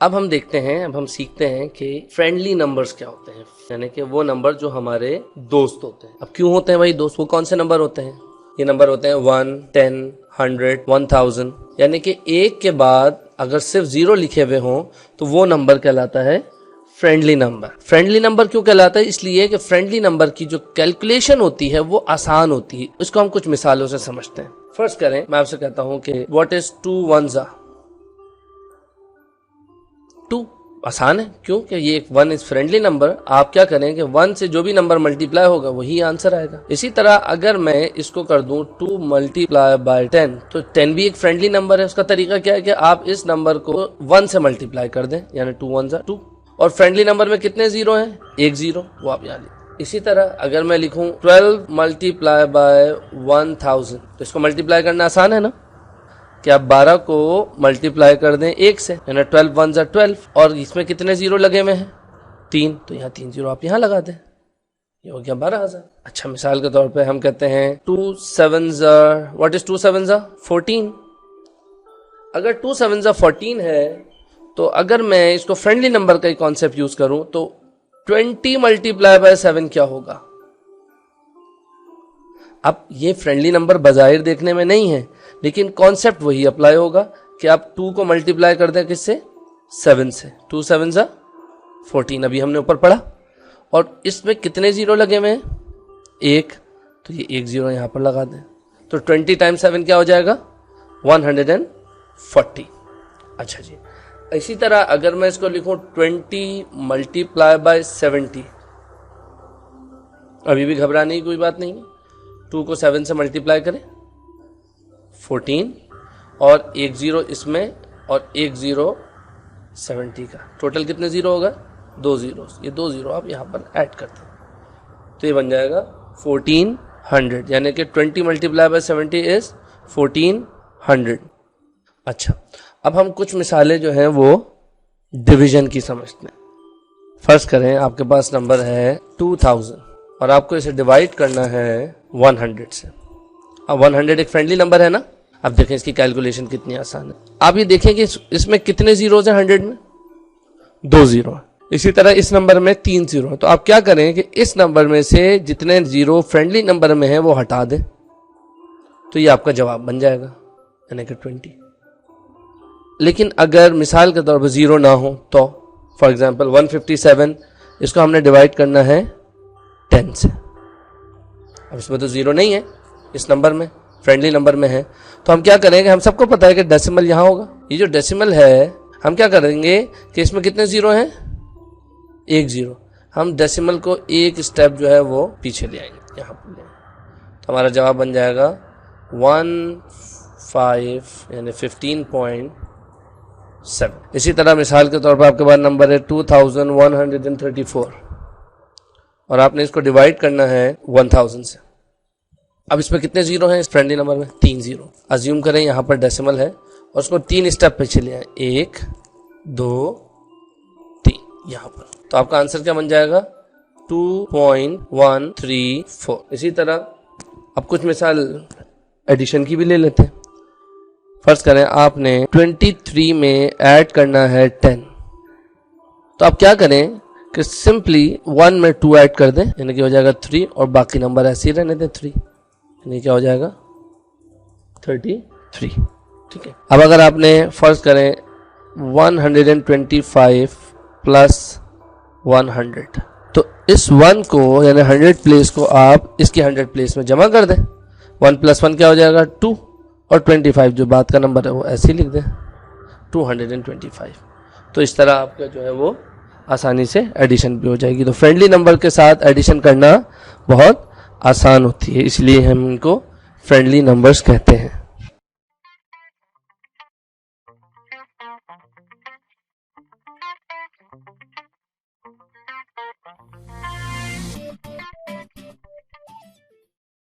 अब हम देखते हैं, अब हम सीखते हैं कि फ्रेंडली नंबर्स क्या होते हैं, यानी कि वो नंबर जो हमारे दोस्त होते हैं। अब क्यों होते हैं भाई दोस्त? वो कौन से नंबर होते हैं? ये नंबर होते हैं 1, 10, 100, 1000, यानी कि एक के बाद अगर सिर्फ 0 लिखे हुए हों तो वो नंबर कहलाता है फ्रेंडली नंबर। फ्रेंडली नंबर क्यों कहलाता है? इसलिए कि फ्रेंडली नंबर की जो कैलकुलेशन होती है वो आसान होती है। इसको हम कुछ मिसालों से समझते हैं। फर्स्ट करें, मैं आपसे कहता हूं कि व्हाट इज 2 1s 2। आसान है, क्योंकि ये एक 1 इज फ्रेंडली नंबर। आप क्या करें कि 1 से जो भी नंबर मल्टीप्लाई होगा वही आंसर आएगा। इसी तरह अगर मैं इसको कर दूं 2 मल्टीप्लाई बाय 10, तो 10 भी एक फ्रेंडली नंबर है। उसका तरीका क्या है कि आप इस नंबर को 1 से मल्टीप्लाई कर दें, यानी 2 1s 2। और फ्रेंडली नंबर में कितने 0 हैं? 1 0, वो आप यहाँ लिखें। इसी तरह अगर मैं लिखूं 12 मल्टीप्लाई बाय 1000, तो इसको मल्टीप्लाई करना आसान है ना, कि आप 12 को मल्टीप्लाई कर दें 1 से, यानी 12 1s 12। और इसमें कितने 0 लगे हुए हैं? 3, तो यहाँ 3 0 आप यहाँ लगा दें, ये हो गया 12,000। अच्छा, मिसाल के तौर पे हम कहते हैं 2 7s व्हाट इज 2 7s 14। अगर 2 7s 14 है, तो अगर मैं इसको फ्रेंडली नंबर का कॉन्सेप्ट यूज करूं तो 20 मल्टीप्लाई बाय 7 क्या होगा? अब ये फ्रेंडली नंबर बाजाहिर देखने में नहीं है, लेकिन कॉन्सेप्ट वही अप्लाई होगा कि आप 2 को मल्टीप्लाई कर दें किससे? 7 से। 2 7s 14 अभी हमने ऊपर पढ़ा। और इसमें कितने 0 लगे हुए हैं? 1, तो ये 1 0 यहां पर लगा दें, तो 20 टाइम्स 7 क्या हो जाएगा? 140। अच्छा जी, इसी तरह अगर मैं इसको लिखूं 20 मल्टीप्लाई बाय 70, अभी भी घबराने की कोई बात नहीं है। 2 को 7 से मल्टीप्लाई करें 14, और 1 0 इसमें और 1 0 70 का, टोटल कितने 0 होगा? 2 0। ये 2 0 आप यहाँ पर ऐड करते हैं, तो ये बन जाएगा 1400, यानी कि 20 मल्टीप्लाई बाय 70 इज 1400। अच्छा, अब हम कुछ मिसालें जो हैं वो डिवीजन की समझते हैं। फर्स्ट करें, आपके पास नंबर है 2000 और आपको इसे डिवाइड करना है 100 से। अब 100 एक फ्रेंडली नंबर है ना। अब देखें इसकी कैलकुलेशन कितनी आसान है। आप ये देखें कि इसमें कितने 0s हैं? 100 में 2 0 है। इसी तरह इस नंबर में 3 0 है। तो आप क्या करें कि इस नंबर में से जितने 0 फ्रेंडली नंबर में है वो हटा दें, तो ये आपका जवाब बन जाएगा, यानी कि 20। लेकिन अगर मिसाल के तौर पर 0 ना हो तो फॉर एग्जांपल 157, इसको हमने डिवाइड करना है 10 से। अब इसमें तो 0 नहीं है, इस नंबर में फ्रेंडली नंबर में है, तो हम क्या करेंगे? हम सबको पता है कि डेसिमल यहाँ होगा। ये जो डेसिमल है, हम क्या करेंगे कि इसमें कितने 0 हैं? 1 0। हम डेसिमल को एक स्टेप जो है वो पीछे ले आएंगे, यहाँ पर ले आएंगे, तो हमारा जवाब बन जाएगा 15 यानी 15.7। इसी तरह मिसाल के तौर पर आपके पास नंबर है 2134 और आपने इसको डिवाइड करना है 1000 से। अब इसमें कितने 0 हैं इस फ्रेंडली नंबर में? 3 0। अज्यूम करें यहाँ पर डेसिमल है और उसको 3 स्टेप पीछे ले आए, 1 2 3 यहाँ पर, तो आपका आंसर क्या बन जाएगा? 2.134। इसी तरह अब कुछ मिसाल एडिशन की भी ले लेते हैं। फर्स्ट करें, आपने 23 में ऐड करना है 10, तो आप क्या करें कि सिंपली 1 में 2 ऐड कर दें, यानी कि हो जाएगा 3, और बाकी नंबर ऐसे ही रहने दें 3, यानी क्या हो जाएगा 33। ठीक है। अब अगर आपने फर्स्ट करें 125 प्लस 100, तो इस 1 को यानी 100 प्लेस को आप इसकी 100 प्लेस में जमा कर दें। 1 + 1 क्या हो जाएगा? 2, और 25 जो बात का नंबर है वो ऐसे ही लिख दें, 225। तो इस तरह आपका जो है वो आसानी से एडिशन भी हो जाएगी। तो फ्रेंडली नंबर के साथ एडिशन करना बहुत आसान होती है, इसलिए हम इनको फ्रेंडली नंबर्स कहते हैं।